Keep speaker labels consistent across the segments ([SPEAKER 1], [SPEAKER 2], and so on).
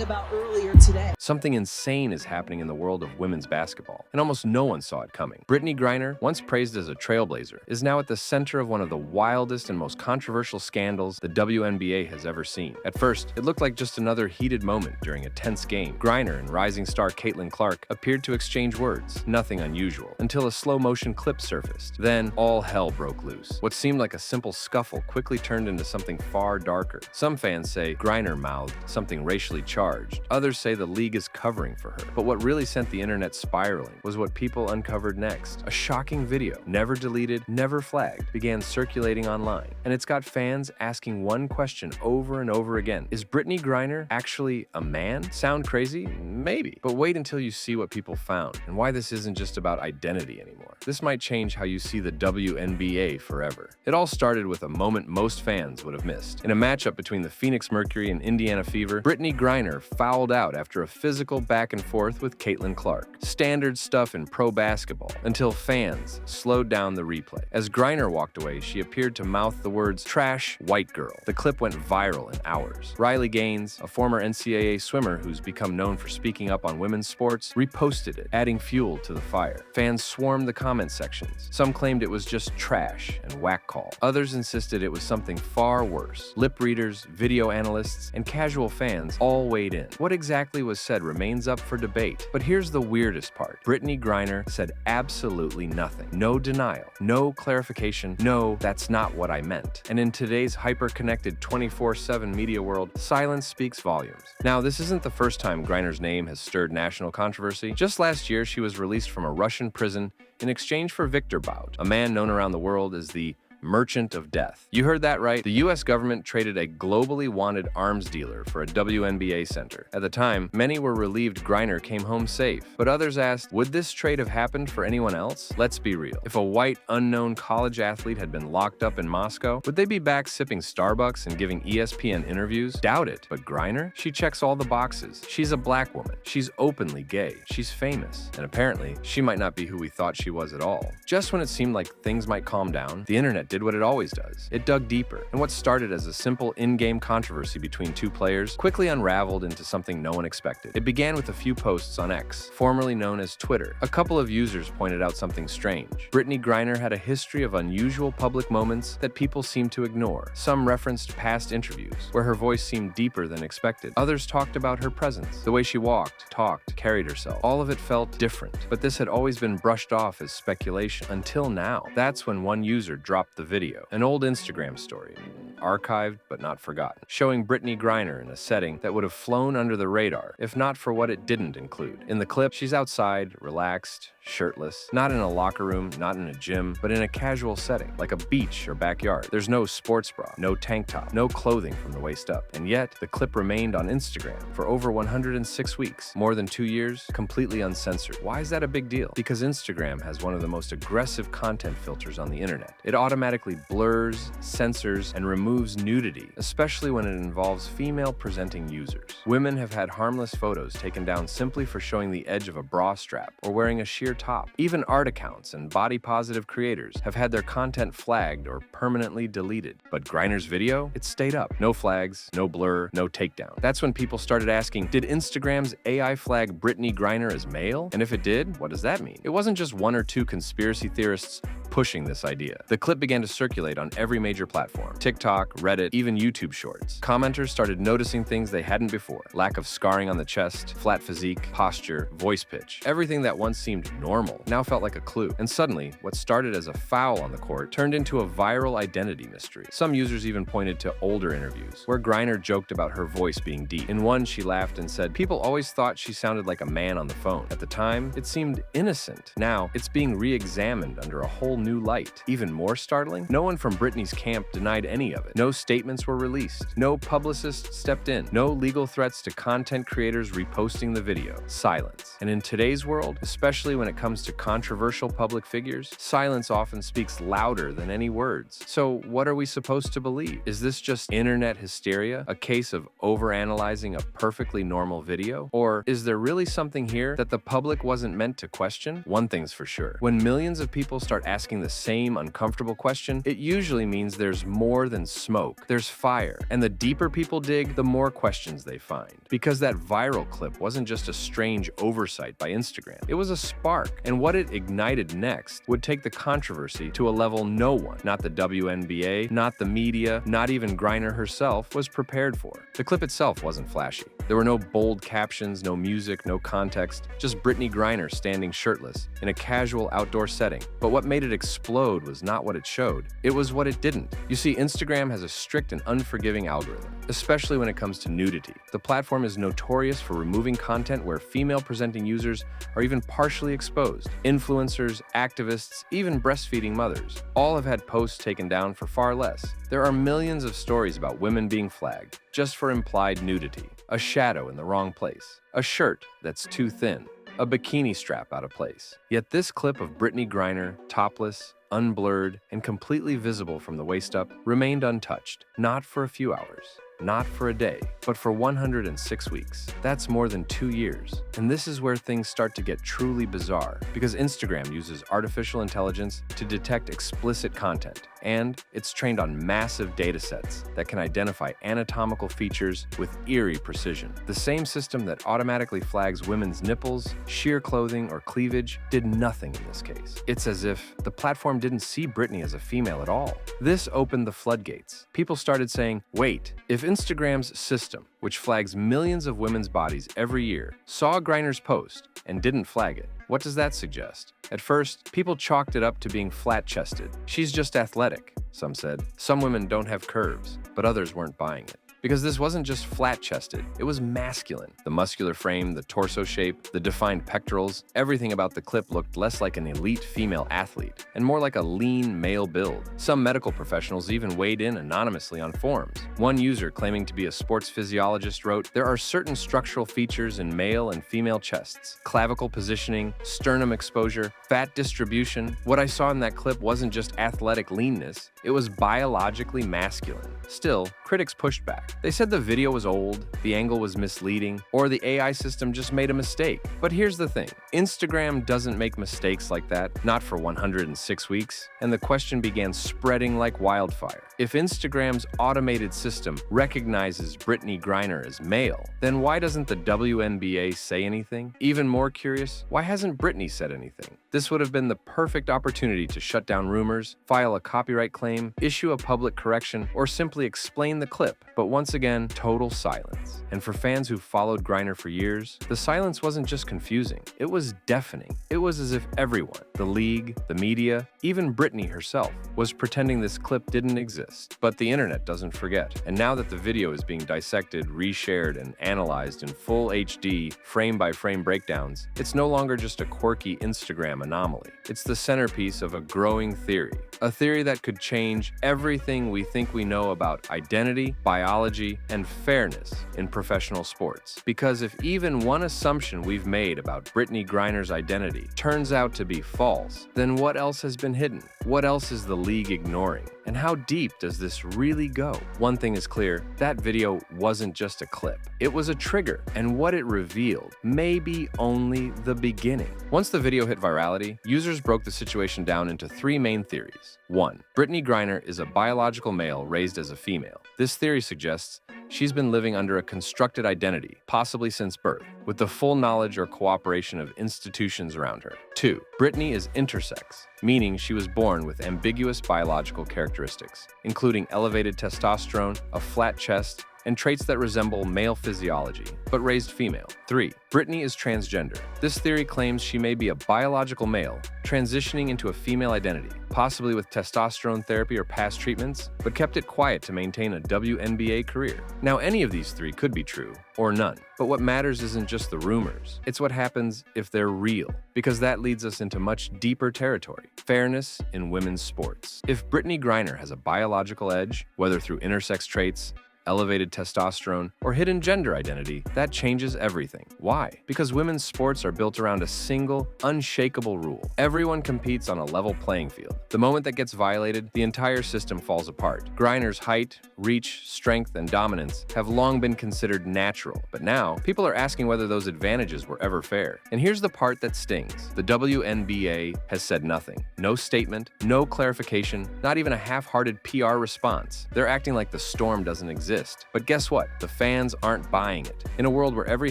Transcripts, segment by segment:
[SPEAKER 1] talking about earlier today.
[SPEAKER 2] Something insane is happening in the world of women's basketball, and almost no one saw it coming. Brittney Griner, once praised as a trailblazer, is now at the center of one of the wildest and most controversial scandals the WNBA has ever seen. At first, it looked like just another heated moment during a tense game. Griner and rising star Caitlin Clark appeared to exchange words, nothing unusual, until a slow-motion clip surfaced. Then, all hell broke loose. What seemed like a simple scuffle quickly turned into something far darker. Some fans say Griner mouthed something racially charged. Others say the league is covering for her. But what really sent the internet spiraling was what people uncovered next. A shocking video, never deleted, never flagged, began circulating online. And it's got fans asking one question over and over again. Is Brittney Griner actually a man? Sound crazy? Maybe. But wait until you see what people found and why this isn't just about identity anymore. This might change how you see the WNBA forever. It all started with a moment most fans would have missed. In a matchup between the Phoenix Mercury and Indiana Fever, Brittney Griner fouled out after a physical back and forth with Caitlin Clark. Standard stuff in pro basketball, until fans slowed down the replay. As Griner walked away, she appeared to mouth the words, "trash white girl." The clip went viral in hours. Riley Gaines, a former NCAA swimmer who's become known for speaking up on women's sports, reposted it, adding fuel to the fire. Fans swarmed the comment sections. Some claimed it was just trash and whack call. Others insisted it was something far worse. Lip readers, video analysts, and casual fans all weighed in. What exactly was said remains up for debate. But here's the weirdest part. Brittney Griner said absolutely nothing. No denial, no clarification, no, that's not what I meant. And in today's hyper-connected 24/7 media world, silence speaks volumes. Now, this isn't the first time Griner's name has stirred national controversy. Just last year, she was released from a Russian prison in exchange for Victor Bout, a man known around the world as the Merchant of Death. You heard that right. The US government traded a globally wanted arms dealer for a WNBA center. At the time, many were relieved Griner came home safe, but others asked, would this trade have happened for anyone else? Let's be real. If a white, unknown college athlete had been locked up in Moscow, would they be back sipping Starbucks and giving ESPN interviews? Doubt it. But Griner? She checks all the boxes. She's a black woman. She's openly gay. She's famous. And apparently, she might not be who we thought she was at all. Just when it seemed like things might calm down, the internet did what it always does. It dug deeper, and what started as a simple in-game controversy between two players quickly unraveled into something no one expected. It began with a few posts on X, formerly known as Twitter. A couple of users pointed out something strange. Brittney Griner had a history of unusual public moments that people seemed to ignore. Some referenced past interviews, where her voice seemed deeper than expected. Others talked about her presence, the way she walked, talked, carried herself. All of it felt different, but this had always been brushed off as speculation until now. That's when one user dropped the video. An old Instagram story, archived but not forgotten, showing Brittney Griner in a setting that would have flown under the radar if not for what it didn't include. In the clip, she's outside, relaxed, shirtless, not in a locker room, not in a gym, but in a casual setting, like a beach or backyard. There's no sports bra, no tank top, no clothing from the waist up. And yet, the clip remained on Instagram for over 106 weeks, more than 2 years, completely uncensored. Why is that a big deal? Because Instagram has one of the most aggressive content filters on the internet. It automatically blurs, censors, and removes nudity, especially when it involves female-presenting users. Women have had harmless photos taken down simply for showing the edge of a bra strap or wearing a sheer top. Even art accounts and body-positive creators have had their content flagged or permanently deleted. But Griner's video? It stayed up. No flags, no blur, no takedown. That's when people started asking, did Instagram's AI flag Brittney Griner as male? And if it did, what does that mean? It wasn't just one or two conspiracy theorists pushing this idea. The clip began to circulate on every major platform: TikTok, Reddit, even YouTube Shorts. Commenters started noticing things they hadn't before: lack of scarring on the chest, flat physique, posture, voice pitch. Everything that once seemed normal now felt like a clue. And suddenly, what started as a foul on the court turned into a viral identity mystery. Some users even pointed to older interviews, where Griner joked about her voice being deep. In one, she laughed and said, "People always thought she sounded like a man on the phone. At the time, it seemed innocent. Now, it's being re-examined under a whole new light." Even more startling, no one from Brittney's camp denied any of it. No statements were released. No publicist stepped in. No legal threats to content creators reposting the video. Silence. And in today's world, especially when it comes to controversial public figures, silence often speaks louder than any words. So what are we supposed to believe? Is this just internet hysteria? A case of overanalyzing a perfectly normal video? Or is there really something here that the public wasn't meant to question? One thing's for sure. When millions of people start asking asking the same uncomfortable question, it usually means there's more than smoke. There's fire. And the deeper people dig, the more questions they find. Because that viral clip wasn't just a strange oversight by Instagram. It was a spark. And what it ignited next would take the controversy to a level no one, not the WNBA, not the media, not even Griner herself, was prepared for. The clip itself wasn't flashy. There were no bold captions, no music, no context, just Brittney Griner standing shirtless in a casual outdoor setting. But what made it explode was not what it showed, it was what it didn't. You see, Instagram has a strict and unforgiving algorithm, especially when it comes to nudity. The platform is notorious for removing content where female-presenting users are even partially exposed. Influencers, activists, even breastfeeding mothers, all have had posts taken down for far less. There are millions of stories about women being flagged just for implied nudity, a shadow in the wrong place, a shirt that's too thin, a bikini strap out of place. Yet this clip of Brittney Griner, topless, unblurred, and completely visible from the waist up, remained untouched, not for a few hours, not for a day, but for 106 weeks. That's more than 2 years. And this is where things start to get truly bizarre, because Instagram uses artificial intelligence to detect explicit content, and it's trained on massive data sets that can identify anatomical features with eerie precision. The same system that automatically flags women's nipples, sheer clothing, or cleavage did nothing in this case. It's as if the platform didn't see Brittney as a female at all. This opened the floodgates. People started saying, wait, if Instagram's system, which flags millions of women's bodies every year, saw Griner's post and didn't flag it, what does that suggest? At first, people chalked it up to being flat-chested. She's just athletic, some said. Some women don't have curves, but others weren't buying it. Because this wasn't just flat-chested, it was masculine. The muscular frame, the torso shape, the defined pectorals, everything about the clip looked less like an elite female athlete and more like a lean male build. Some medical professionals even weighed in anonymously on forums. One user claiming to be a sports physiologist wrote, "There are certain structural features in male and female chests, clavicle positioning, sternum exposure, fat distribution. What I saw in that clip wasn't just athletic leanness, it was biologically masculine." Still, critics pushed back. They said the video was old, the angle was misleading, or the AI system just made a mistake. But here's the thing, Instagram doesn't make mistakes like that, not for 106 weeks, and the question began spreading like wildfire. If Instagram's automated system recognizes Brittney Griner as male, then why doesn't the WNBA say anything? Even more curious, why hasn't Brittney said anything? This would have been the perfect opportunity to shut down rumors, file a copyright claim, issue a public correction, or simply explain the clip. But once again, total silence. And for fans who've followed Griner for years, the silence wasn't just confusing, it was deafening. It was as if everyone, the league, the media, even Brittney herself, was pretending this clip didn't exist. But the internet doesn't forget. And now that the video is being dissected, reshared, and analyzed in full HD, frame-by-frame breakdowns, it's no longer just a quirky Instagram anomaly. It's the centerpiece of a growing theory. A theory that could change everything we think we know about identity, biology, and fairness in professional sports. Because if even one assumption we've made about Brittney Griner's identity turns out to be false, then what else has been hidden? What else is the league ignoring? And how deep does this really go? One thing is clear, that video wasn't just a clip. It was a trigger, and what it revealed may be only the beginning. Once the video hit virality, users broke the situation down into 3 main theories. 1. Brittney Griner is a biological male raised as a female. This theory suggests she's been living under a constructed identity, possibly since birth, with the full knowledge or cooperation of institutions around her. 2. Brittney is intersex, meaning she was born with ambiguous biological characteristics, including elevated testosterone, a flat chest, and traits that resemble male physiology, but raised female. 3. Brittney is transgender. This theory claims she may be a biological male, transitioning into a female identity, possibly with testosterone therapy or past treatments, but kept it quiet to maintain a WNBA career. Now, any of these 3 could be true, or none. But what matters isn't just the rumors, it's what happens if they're real, because that leads us into much deeper territory: fairness in women's sports. If Brittney Griner has a biological edge, whether through intersex traits, elevated testosterone, or hidden gender identity, that changes everything. Why? Because women's sports are built around a single, unshakable rule. Everyone competes on a level playing field. The moment that gets violated, the entire system falls apart. Griner's height, reach, strength, and dominance have long been considered natural, but now people are asking whether those advantages were ever fair. And here's the part that stings. The WNBA has said nothing. No statement, no clarification, not even a half-hearted PR response. They're acting like the storm doesn't exist. But guess what? The fans aren't buying it. In a world where every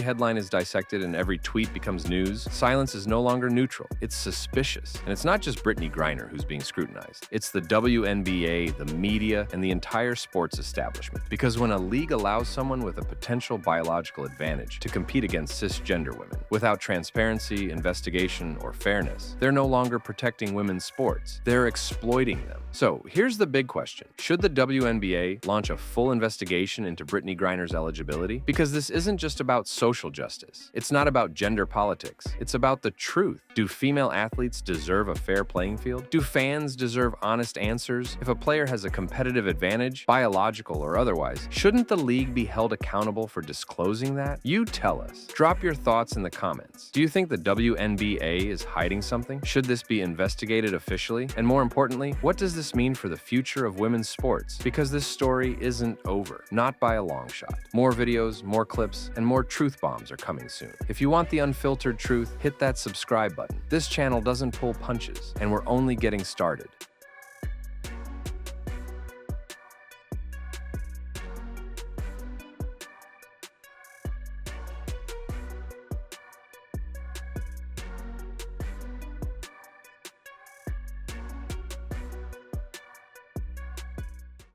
[SPEAKER 2] headline is dissected and every tweet becomes news, silence is no longer neutral. It's suspicious. And it's not just Brittney Griner who's being scrutinized. It's the WNBA, the media, and the entire sports establishment. Because when a league allows someone with a potential biological advantage to compete against cisgender women without transparency, investigation, or fairness, they're no longer protecting women's sports. They're exploiting them. So here's the big question. Should the WNBA launch a full investigation into Brittney Griner's eligibility? Because this isn't just about social justice. It's not about gender politics. It's about the truth. Do female athletes deserve a fair playing field? Do fans deserve honest answers? If a player has a competitive advantage, biological or otherwise, shouldn't the league be held accountable for disclosing that? You tell us. Drop your thoughts in the comments. Do you think the WNBA is hiding something? Should this be investigated officially? And more importantly, what does this mean for the future of women's sports? Because this story isn't over, not by a long shot. More videos, more clips, and more truth bombs are coming soon. If you want the unfiltered truth, hit that subscribe button. This channel doesn't pull punches, and we're only getting started.